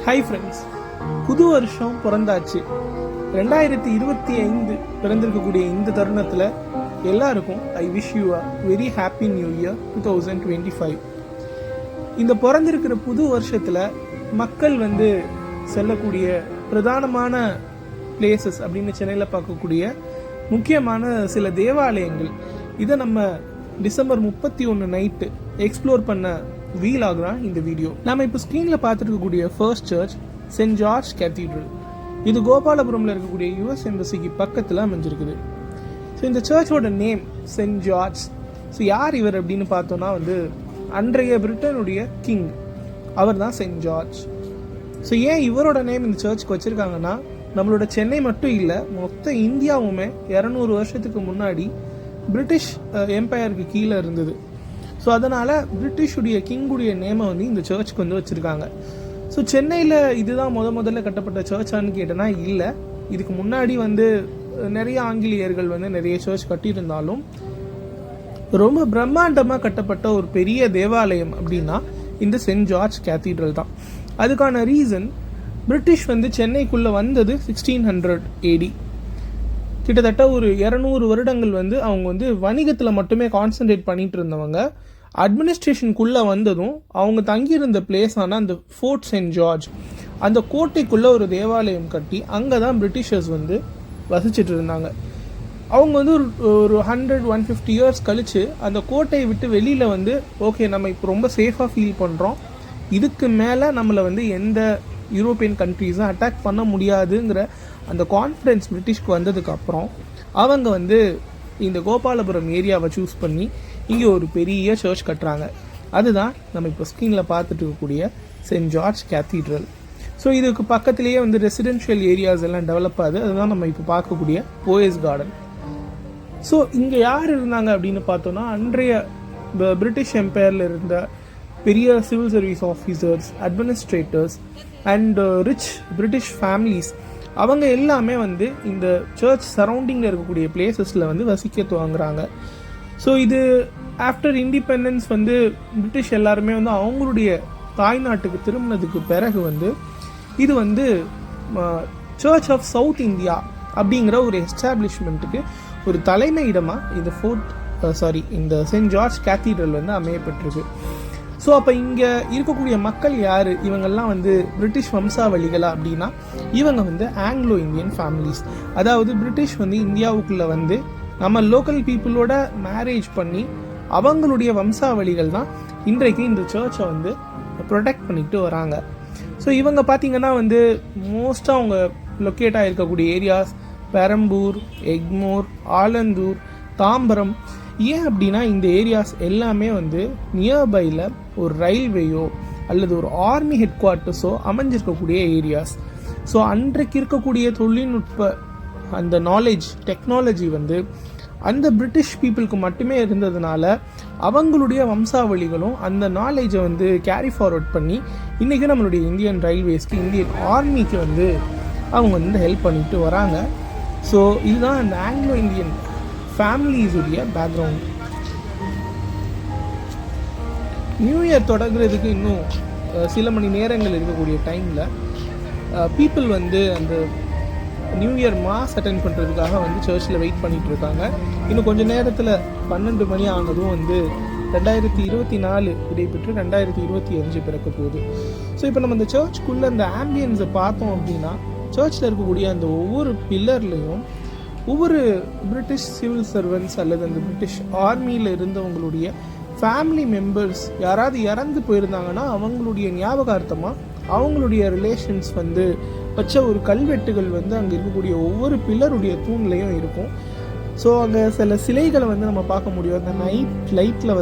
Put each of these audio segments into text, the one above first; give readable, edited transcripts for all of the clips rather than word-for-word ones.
Hi friends, புது வருஷம் பிறந்தாச்சு. 2025 பிறந்திருக்கக்கூடிய இந்த தருணத்தில் எல்லாருக்கும் I wish you a very happy new year 2025. இந்த பிறந்திருக்கிற புது வருஷத்தில் மக்கள் செல்லக்கூடிய பிரதானமான பிளேசஸ் அப்படின்னு சென்னையில் பார்க்கக்கூடிய முக்கியமான சில தேவாலயங்கள், இதை நம்ம டிசம்பர் 31 நைட்டு எக்ஸ்ப்ளோர் பண்ண வீலாக் தான் இந்த வீடியோ. நம்ம இப்போ ஸ்க்ரீனில் பார்த்துட்டு இருக்கக்கூடிய first church Saint George cathedral. இது கோபாலபுரமில் இருக்கக்கூடிய யுஎஸ் எம்பசிக்கு பக்கத்தில் அமைஞ்சிருக்குது. ஸோ இந்த சர்ச்சோட நேம் சென்ட் ஜார்ஜ். ஸோ யார் இவர் அப்படின்னு பார்த்தோன்னா அன்றைய பிரிட்டனுடைய கிங், அவர் தான் சென்ட் ஜார்ஜ். ஸோ ஏன் இவரோட நேம் இந்த சர்ச்சுக்கு வச்சுருக்காங்கன்னா, நம்மளோட சென்னை மட்டும் இல்லை, மொத்த இந்தியாவுமே 200 வருஷத்துக்கு முன்னாடி பிரிட்டிஷ் எம்பையருக்கு கீழே இருந்தது. ஸோ அதனால் பிரிட்டிஷுடைய கிங்குடைய நேமை இந்த சர்ச்சுக்கு வச்சுருக்காங்க. ஸோ சென்னையில் இதுதான் முதல்ல கட்டப்பட்ட சர்ச்சான்னு கேட்டேன்னா இல்லை. இதுக்கு முன்னாடி நிறைய ஆங்கிலேயர்கள் நிறைய சர்ச் கட்டியிருந்தாலும் ரொம்ப பிரம்மாண்டமாக கட்டப்பட்ட ஒரு பெரிய தேவாலயம் அப்படின்னா இந்த சென்ட் ஜார்ஜ் கேத்தீட்ரல் தான். அதுக்கான ரீசன், பிரிட்டிஷ் சென்னைக்குள்ளே வந்தது 1600 AD. கிட்டத்தட்ட ஒரு 200 வருடங்கள் அவங்க வணிகத்தில் மட்டுமே கான்சன்ட்ரேட் பண்ணிட்டு இருந்தவங்க. அட்மினிஸ்ட்ரேஷனுக்குள்ளே வந்ததும் அவங்க தங்கியிருந்த பிளேஸான அந்த ஃபோர்ட் சென்ட் ஜார்ஜ், அந்த கோட்டைக்குள்ளே ஒரு தேவாலயம் கட்டி அங்கே தான் பிரிட்டிஷர்ஸ் வசிச்சுட்டு இருந்தாங்க. அவங்க ஒரு 100-150 இயர்ஸ் கழித்து அந்த கோட்டையை விட்டு வெளியில் ஓகே நம்ம இப்போ ரொம்ப சேஃபாக ஃபீல் பண்ணுறோம், இதுக்கு மேலே நம்மளை எந்த யூரோப்பியன் கண்ட்ரீஸும் அட்டாக் பண்ண முடியாதுங்கிற அந்த கான்ஃபிடென்ஸ் பிரிட்டிஷ்க்கு வந்ததுக்கப்புறம் அவங்க இந்த கோபாலபுரம் ஏரியாவை சூஸ் பண்ணி இங்கே ஒரு பெரிய சர்ச் கட்டுறாங்க. அதுதான் நம்ம இப்போ ஸ்க்ரீனில் பார்த்துட்டு இருக்கக்கூடிய சென்ட் ஜார்ஜ் கேத்தீட்ரல். ஸோ இதுக்கு பக்கத்துலேயே ரெசிடென்ஷியல் ஏரியாஸ் எல்லாம் டெவலப் ஆகுது. அதுதான் நம்ம இப்போ பார்க்கக்கூடிய போயஸ் கார்டன். ஸோ இங்கே யார் இருந்தாங்க அப்படின்னு பார்த்தோன்னா, அன்றைய பிரிட்டிஷ் எம்பையரில் இருந்த பெரிய civil service officers, administrators and rich British families, அவங்க எல்லாமே இந்த சர்ச் சரௌண்டிங்கில் இருக்கக்கூடிய பிளேசஸில் வசிக்க துவங்குறாங்க. ஸோ இது ஆஃப்டர் இண்டிபெண்டன்ஸ் பிரிட்டிஷ் எல்லாருமே அவங்களுடைய தாய்நாட்டுக்கு திரும்பினதுக்கு பிறகு இது சர்ச் ஆஃப் சவுத் இந்தியா அப்படிங்கிற ஒரு எஸ்டாப்ளிஷ்மெண்ட்டுக்கு ஒரு தலைமை இடமாக இந்த சென்ட் ஜார்ஜ் கேத்தீட்ரல் அமையப்பட்டிருக்கு. ஸோ அப்போ இங்கே இருக்கக்கூடிய மக்கள் யார்? இவங்கெல்லாம் பிரிட்டிஷ் வம்சாவளிகளா அப்படின்னா, இவங்க ஆங்கிலோ இந்தியன் ஃபேமிலிஸ். அதாவது பிரிட்டிஷ் இந்தியாவுக்குள்ளே நம்ம லோக்கல் பீப்புளோட மேரேஜ் பண்ணி அவங்களுடைய வம்சாவளிகள் தான் இன்றைக்கு இந்த சர்ச்சை ப்ரொடெக்ட் பண்ணிட்டு வராங்க. ஸோ இவங்க பார்த்தீங்கன்னா மோஸ்ட்டாக அவங்க லொக்கேட் ஆகிருக்கக்கூடிய ஏரியாஸ் பெரம்பூர், எக்மோர், ஆலந்தூர், தாம்பரம். ஏன் அப்படின்னா இந்த ஏரியாஸ் எல்லாமே நியர்பையில் ஒரு ரயில்வேயோ அல்லது ஒரு ஆர்மி ஹெட் குவார்ட்டர்ஸோ அமைஞ்சிருக்கக்கூடிய ஏரியாஸ். ஸோ அன்றைக்கு இருக்கக்கூடிய தொழில்நுட்ப அந்த நாலேஜ், டெக்னாலஜி அந்த பிரிட்டிஷ் பீப்புளுக்கு மட்டுமே இருந்ததுனால அவங்களுடைய வம்சாவளிகளும் அந்த நாலேஜை கேரி ஃபார்வர்ட் பண்ணி இன்றைக்கி நம்மளுடைய இந்தியன் ரயில்வேஸ்க்கு, இந்தியன் ஆர்மிக்கு அவங்க ஹெல்ப் பண்ணிட்டு வராங்க. ஸோ இதுதான் அந்த ஆங்கிலோ இந்தியன் ஃபேமிலிஸுடைய பேக்ரவுண்ட். நியூ இயர் தொடங்குறதுக்கு இன்னும் சில மணி நேரங்கள் இருக்கக்கூடிய டைமில் பீப்புள் அந்த நியூ இயர் மாஸ் அட்டென்ட் பண்ணுறதுக்காக சர்ச்சில் வெயிட் பண்ணிகிட்டு இருக்காங்க. இன்னும் கொஞ்சம் நேரத்தில் 12 மணி ஆனதும் 2024 இடைப்பெற்று 2025 பிறக்க போகுது. ஸோ இப்போ நம்ம இந்த சர்ச்சுக்குள்ளே அந்த ஆம்பியன்ஸை பார்த்தோம் அப்படின்னா, சர்ச்சில் இருக்கக்கூடிய அந்த ஒவ்வொரு பில்லர்லேயும் ஒவ்வொரு பிரிட்டிஷ் சிவில் சர்வன்ட்ஸ் அல்லது அந்த பிரிட்டிஷ் ஆர்மியில் இருந்தவங்களுடைய ஃபேமிலி மெம்பர்ஸ் யாராவது இறந்து போயிருந்தாங்கன்னா அவங்களுடைய ஞாபகார்த்தமாக அவங்களுடைய ரிலேஷன்ஸ் வச்ச ஒரு கல்வெட்டுகள் அங்கே இருக்கக்கூடிய ஒவ்வொரு பில்லருடைய தூண்லையும் இருக்கும். ஸோ அங்கே சில சிலைகளை நம்ம பார்க்க முடியும். அந்த நைட் லைட்டில்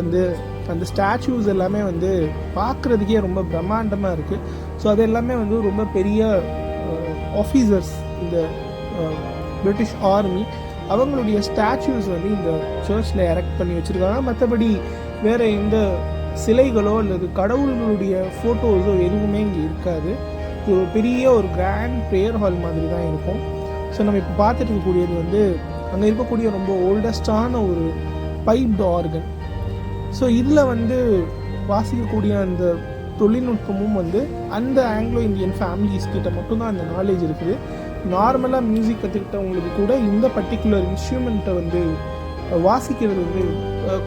அந்த ஸ்டாச்சூஸ் எல்லாமே பார்க்குறதுக்கே ரொம்ப பிரம்மாண்டமாக இருக்குது. ஸோ அது எல்லாமே ரொம்ப பெரிய ஆஃபீஸர்ஸ், இந்த பிரிட்டிஷ் ஆர்மி, அவங்களுடைய ஸ்டாச்சூஸ் இந்த சர்ச்சில் எரெக்ட் பண்ணி வச்சுருக்காங்க. மற்றபடி வேறு எந்த சிலைகளோ அல்லது கடவுள்களுடைய ஃபோட்டோஸோ எதுவுமே இங்கே இருக்காது. இது ஒரு பெரிய ஒரு கிராண்ட் ப்ரேயர் ஹால் மாதிரி தான் இருக்கும். ஸோ நம்ம இப்போ பார்த்துட்டு இருக்கக்கூடியது அங்கே இருக்கக்கூடிய ரொம்ப ஓல்டஸ்டான ஒரு பைப்டு ஆர்கன். ஸோ இதில் வாசிக்கக்கூடிய அந்த தொழில்நுட்பமும் வந்து அந்த ஆங்கிலோ இந்தியன் ஃபேமிலிஸ் கிட்ட மட்டும்தான் அந்த நாலேஜ் இருக்குது. நார்மலாக மியூசிக் கற்றுக்கிட்டவங்களுக்கு கூட இந்த பர்டிகுலர் இன்ஸ்ட்ருமெண்ட்டை வந்து வாசிக்கிறது வந்து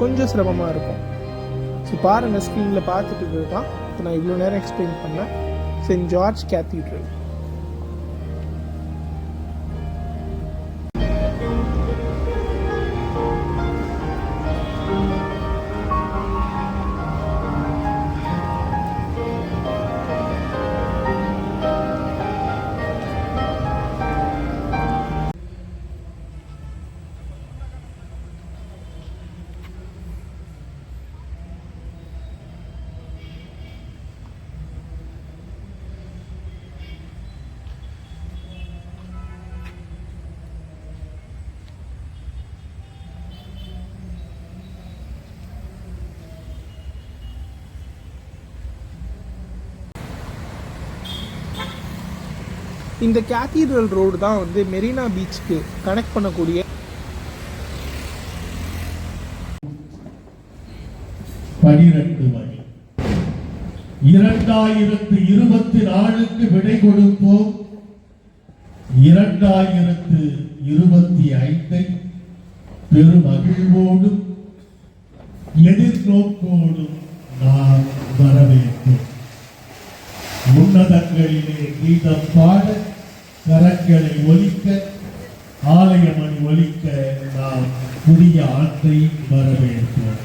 கொஞ்சம் சிரமமாக இருக்கும். ஸோ பாருங்கள், ஸ்க்ரீனில் பார்த்துட்டு இருக்கிறது தான் இப்போ நான் இவ்வளோ நேரம் எக்ஸ்பிளைன் பண்ணேன். Saint George cathedral. இந்த கேத்தீட்ரல் ரோடு தான் வந்து மெரினா பீச்சுக்கு கனெக்ட் பண்ணக்கூடிய 12 மணி 2024க்கு விடை கொடுப்போம். 2025 பெருமகிழ்வோடும் எதிர்நோக்கோடும் நாம் வரவேற்போம். உன்னதங்களிலே கீதம் பாட, கரங்களை ஒலிக்க, ஆலயமணி ஒலிக்க நாம் புதிய ஆண்டை வரவேற்போம்.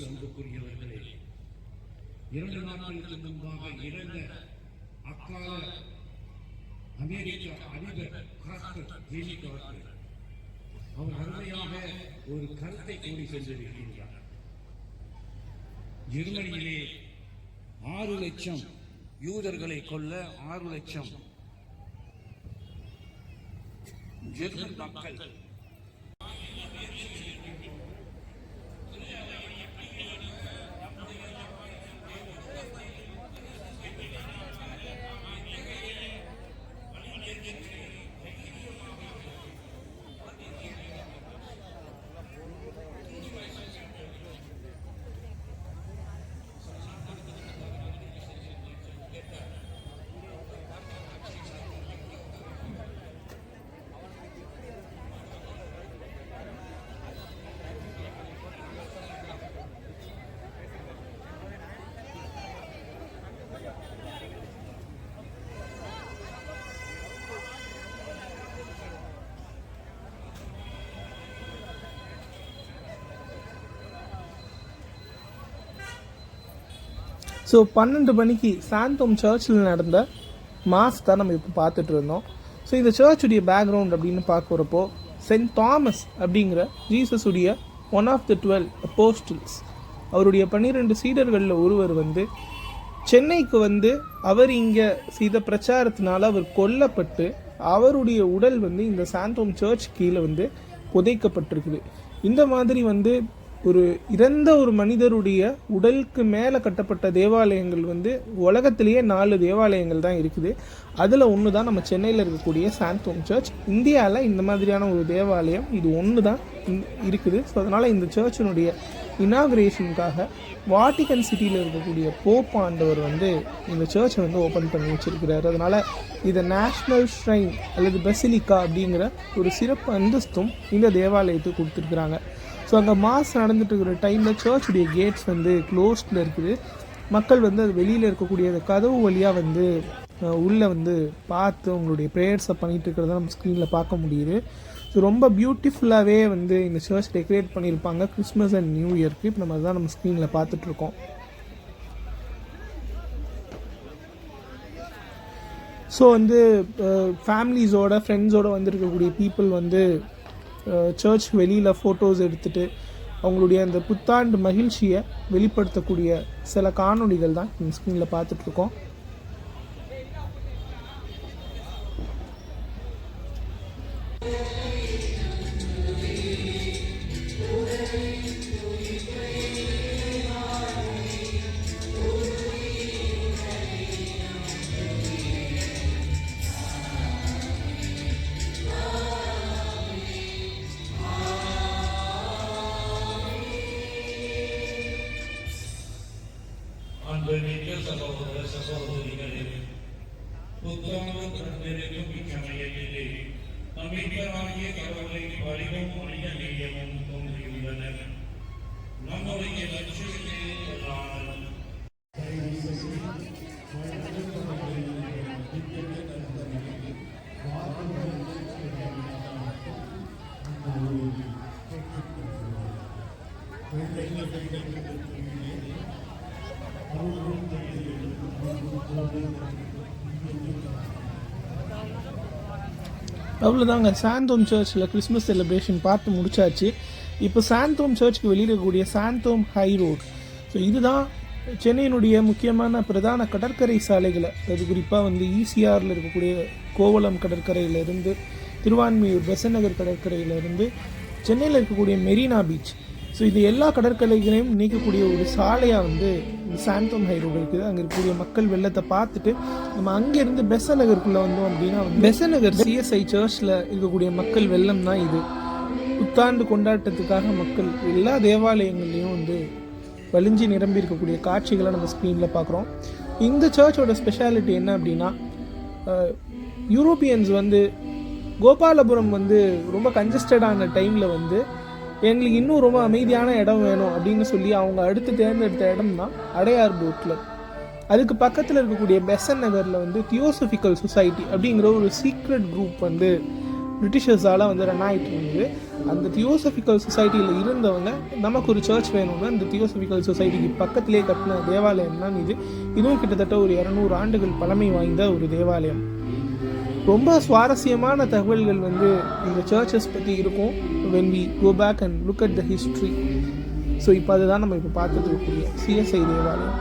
அன்புக்குரியவர்களே, 2 நாட்களுக்கு முன்பாக இறந்த அக்கால அமெரிக்க அதிபர் கார்ட்டர், ஜிம்மி கார்ட்டர், அவர் அருமையாக ஒரு கருத்தை கூறி சென்றிருக்கின்றார். ஜெர்மனியிலே 6 லட்சம் யூதர்களை கொல்ல 6 லட்சம் ஜெர்மன் மக்கள் ஸோ 12 மணிக்கு சாந்தோம் சர்ச்சில் நடந்த மாஸ் தான் நம்ம இப்போ பார்த்துட்டு இருந்தோம். ஸோ இந்த சர்ச்சுடைய பேக்ரவுண்ட் அப்படின்னு பார்க்குறப்போ சென்ட் தாமஸ் அப்படிங்கிற ஜீசஸுடைய ஒன் ஆஃப் த 12 அப்போஸ்டல்ஸ், அவருடைய 12 சீடர்களில் ஒருவர் வந்து சென்னைக்கு வந்து அவர் இங்கே செய்த பிரச்சாரத்தினால அவர் கொல்லப்பட்டு அவருடைய உடல் வந்து இந்த சாந்தோம் சர்ச் கீழே வந்து புதைக்கப்பட்டிருக்குது. இந்த மாதிரி வந்து ஒரு இறந்த ஒரு மனிதருடைய உடலுக்கு மேலே கட்டப்பட்ட தேவாலயங்கள் வந்து உலகத்திலேயே 4 தேவாலயங்கள் தான் இருக்குது. அதில் ஒன்று தான் நம்ம சென்னையில் இருக்கக்கூடிய சாந்தோம் சர்ச். இந்தியாவில் இந்த மாதிரியான ஒரு தேவாலயம் இது ஒன்று தான் இருக்குது. ஸோ அதனால் இந்த சர்ச்சினுடைய இனாகுரேஷனுக்காக வாட்டிகன் சிட்டியில் இருக்கக்கூடிய போப் ஆண்டவர் வந்து இந்த சர்ச்சை வந்து ஓப்பன் பண்ணி வச்சிருக்கிறாரு. அதனால் இதை நேஷ்னல் ஷ்ரைன் அல்லது பெசிலிக்கா அப்படிங்கிற ஒரு சிறப்பு அந்தஸ்தும் இந்த தேவாலயத்துக்கு கொடுத்துருக்குறாங்க. ஸோ அங்கே மாஸ் நடந்துட்டு இருக்கிற டைமில் சர்ச்சுடைய கேட்ஸ் வந்து க்ளோஸ்டில் இருக்குது. மக்கள் வந்து அது வெளியில் இருக்கக்கூடிய அந்த கதவு வழியாக வந்து உள்ளே வந்து பார்த்து உங்களுடைய ப்ரேயர்ஸை பண்ணிகிட்டு இருக்கிறத நம்ம ஸ்க்ரீனில் பார்க்க முடியுது. ஸோ ரொம்ப பியூட்டிஃபுல்லாகவே வந்து இந்த சர்ச் டெக்கரேட் பண்ணியிருப்பாங்க கிறிஸ்மஸ் அண்ட் நியூ இயர்க்கு. இப்போ நம்ம அதுதான் நம்ம ஸ்க்ரீனில் பார்த்துட்ருக்கோம். ஸோ வந்து ஃபேமிலிஸோட ஃப்ரெண்ட்ஸோடு வந்திருக்கக்கூடிய பீப்புள் வந்து சர்ச் வெளியில் ஃபோட்டோஸ் எடுத்துகிட்டு அவங்களுடைய அந்த புத்தாண்டு மகிழ்ச்சியை வெளிப்படுத்தக்கூடிய சில காணொளிகள் தான் இந்த ஸ்க்ரீனில் பார்த்துட்ருக்கோம். அன்புமிக்க சகோதர சகோதரிகளே, புத்தாண்டு பிறந்திருக்கும் இச்சமயத்திலே நம்பிக்கையாகிய கடவுளை பரிவும் மனித நேயமும் தோன்றியுள்ளன. நம்முடைய லட்சியமே எல்லாம் அவ்வளோதாங்க. சாந்தோம் சர்ச்சில் கிறிஸ்மஸ் செலிப்ரேஷன் பார்த்து முடிச்சாச்சு. இப்போ சாந்தோம் சர்ச்சுக்கு வெளியில் இருக்கக்கூடிய சாந்தோம் ஹை ரோட், ஸோ இதுதான் சென்னையினுடைய முக்கியமான பிரதான கடற்கரை சாலைகளை, அது குறிப்பாக வந்து ஈசிஆரில் இருக்கக்கூடிய கோவளம் கடற்கரையிலேருந்து, திருவான்மியூர் பெசன்ட் நகர் கடற்கரையிலேருந்து, சென்னையில் இருக்கக்கூடிய மெரினா பீச், ஸோ இது எல்லா கடற்கரைகளையும் நீக்கக்கூடிய ஒரு சாலையாக வந்து இந்த சாந்தோம் ஹை ரோடு இருக்குது. அங்கே இருக்கக்கூடிய மக்கள் வெள்ளத்தை பார்த்துட்டு நம்ம அங்கேருந்து பெசன்ட் நகருக்குள்ளே வந்தோம் அப்படின்னா பெசன்ட் நகர் சிஎஸ்ஐ சர்ச்சில் இருக்கக்கூடிய மக்கள் வெள்ளம் தான் இது. புத்தாண்டு கொண்டாட்டத்துக்காக மக்கள் எல்லா தேவாலயங்கள்லேயும் வந்து வலிஞ்சி நிரம்பி இருக்கக்கூடிய காட்சிகளை நம்ம ஸ்க்ரீனில் பார்க்குறோம். இந்த சர்ச்சோட ஸ்பெஷாலிட்டி என்ன அப்படின்னா, யூரோப்பியன்ஸ் வந்து கோபாலபுரம் வந்து ரொம்ப கன்ஜஸ்டடான டைமில் வந்து எங்களுக்கு இன்னும் ரொம்ப அமைதியான இடம் வேணும் அப்படின்னு சொல்லி அவங்க அடுத்து தேர்ந்தெடுத்த இடம் தான் அடையார் போட்டில். அதுக்கு பக்கத்தில் இருக்கக்கூடிய பெசன்ட் நகரில் வந்து தியோசபிக்கல் சொசைட்டி அப்படிங்கிற ஒரு சீக்ரெட் குரூப் வந்து பிரிட்டிஷர்ஸால் வந்து ரன் ஆகிட்டு இருந்தது. அந்த தியோசபிக்கல் சொசைட்டியில் இருந்தவங்க நமக்கு ஒரு சர்ச் வேணும்னா அந்த தியோசபிக்கல் சொசைட்டிக்கு பக்கத்திலே கட்டின தேவாலயம் தான் இது. இதுவும் கிட்டத்தட்ட ஒரு 200 ஆண்டுகள் பழமை வாய்ந்த ஒரு தேவாலயம். ரொம்ப சுவாரஸ்யமான தகவல்கள் வந்து இந்த சர்ச்சஸ் பற்றி இருக்கும் when we go back and look at the history. So இப்போ அதுதான் நம்ம இப்போ பார்த்துட்டு இருக்கக்கூடிய சிஎஸ்ஐ தேவாலயம்.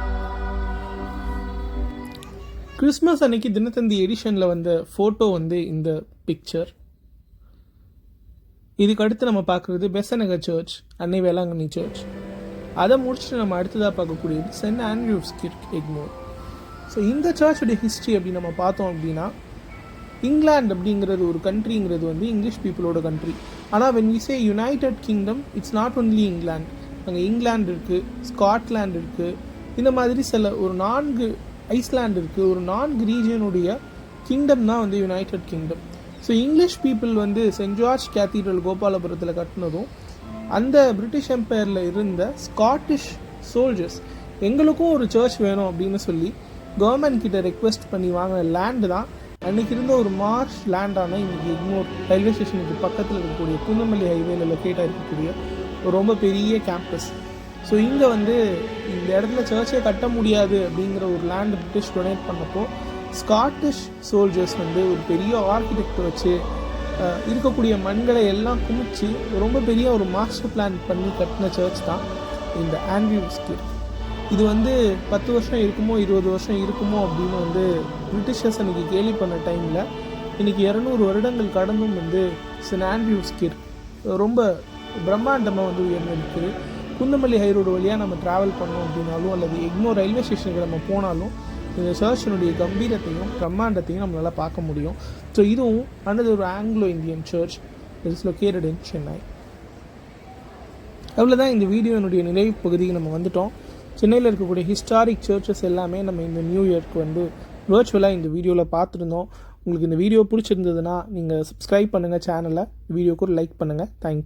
கிறிஸ்மஸ் அன்னைக்கு தினத்தந்தி எடிஷனில் வந்த ஃபோட்டோ வந்து இந்த பிக்சர். இதுக்கு அடுத்து நம்ம பார்க்குறது பெசநகர் சர்ச், அன்னை வேளாங்கண்ணி சர்ச். அதை முடிச்சுட்டு நம்ம அடுத்ததாக பார்க்கக்கூடியது Saint Andrews kirk Egmore. So இந்த சர்ச்சுடைய ஹிஸ்ட்ரி அப்படி நம்ம பார்த்தோம் அப்படின்னா, இங்கிலாந்து அப்படிங்கிறது ஒரு கண்ட்ரிங்கிறது வந்து இங்கிலீஷ் பீப்புளோட கண்ட்ரி. ஆனால் when we say United kingdom, it's not only England. அங்கே இங்கிலாந்து இருக்குது, ஸ்காட்லாந்து இருக்குது, இந்த மாதிரி சில ஒரு 4 ஐஸ்லாண்டு இருக்குது, ஒரு 4 ரீஜியனுடைய கிங்டம் தான் வந்து United kingdom. So English people வந்து சென்ட் ஜார்ஜ் கேத்தீட்ரல் கோபாலபுரத்தில் கட்டினதும் அந்த பிரிட்டிஷ் எம்பையரில் இருந்த ஸ்காட்டிஷ் சோல்ஜர்ஸ் எங்களுக்கும் ஒரு சர்ச் வேணும் அப்படின்னு சொல்லி கவர்மெண்ட் கிட்ட ரெக்வெஸ்ட் பண்ணி வாங்கின லேண்டு தான் அன்றைக்கி இருந்த ஒரு மார்ஷ் லேண்டான இன்றைக்கி எக்மோர் ரயில்வே ஸ்டேஷனுக்கு பக்கத்தில் இருக்கக்கூடிய பூந்தமல்லி ஹைவேல லொக்கேட்டாக இருக்கக்கூடிய ஒரு ரொம்ப பெரிய கேம்பஸ். ஸோ இங்கே வந்து இந்த இடத்துல சர்ச்சே கட்ட முடியாது அப்படிங்கிற ஒரு லேண்டு பிரிட்டிஷ் டொனேட் பண்ணப்போ ஸ்காட்டிஷ் சோல்ஜர்ஸ் வந்து ஒரு பெரிய ஆர்கிடெக்ட் வச்சு இருக்கக்கூடிய மண்களை எல்லாம் குமிச்சு ரொம்ப பெரிய ஒரு மாஸ்டர் பிளான் பண்ணி கட்டின சர்ச் தான் இந்த ஆண்ட்ரியூஸ் கிர்க். இது வந்து 10 வருஷம் இருக்குமோ 20 வருஷம் இருக்குமோ அப்படின்னு வந்து பிரிட்டிஷர்ஸ் அன்றைக்கி கேலி பண்ண டைமில் இன்றைக்கி 200 வருடங்கள் கடந்தும் வந்து சென்ட் ஆண்ட்ரியூஸ் கிர்க் ரொம்ப பிரம்மாண்டமாக வந்து உயர்ந்திருக்குது. குந்தமல்லி ஹைரோடு வழியாக நம்ம ட்ராவல் பண்ணோம் அப்படின்னாலும் அல்லது எக்மோர் ரயில்வே ஸ்டேஷனுக்கு நம்ம போனாலும் இந்த சர்ச்சினுடைய கம்பீரத்தையும் பிரம்மாண்டத்தையும் நம்மளால் பார்க்க முடியும். ஸோ இதுவும் அண்டர் ஒரு Anglo Indian search is located in Chennai. அவ்வளோதான் இந்த வீடியோனுடைய நிறைவு பகுதிக்கு நம்ம வந்துட்டோம். சென்னையில் இருக்கக்கூடிய ஹிஸ்டாரிக் சர்ச்சஸ் எல்லாமே நம்ம இந்த நியூ இயர்க்கு வந்து வர்ச்சுவலாக இந்த வீடியோவில் பார்த்துருந்தோம். உங்களுக்கு இந்த வீடியோ பிடிச்சிருந்ததுன்னா நீங்கள் சப்ஸ்கிரைப் பண்ணுங்கள் சேனலை, வீடியோக்கு ஒரு லைக் பண்ணுங்கள். தேங்க்யூ.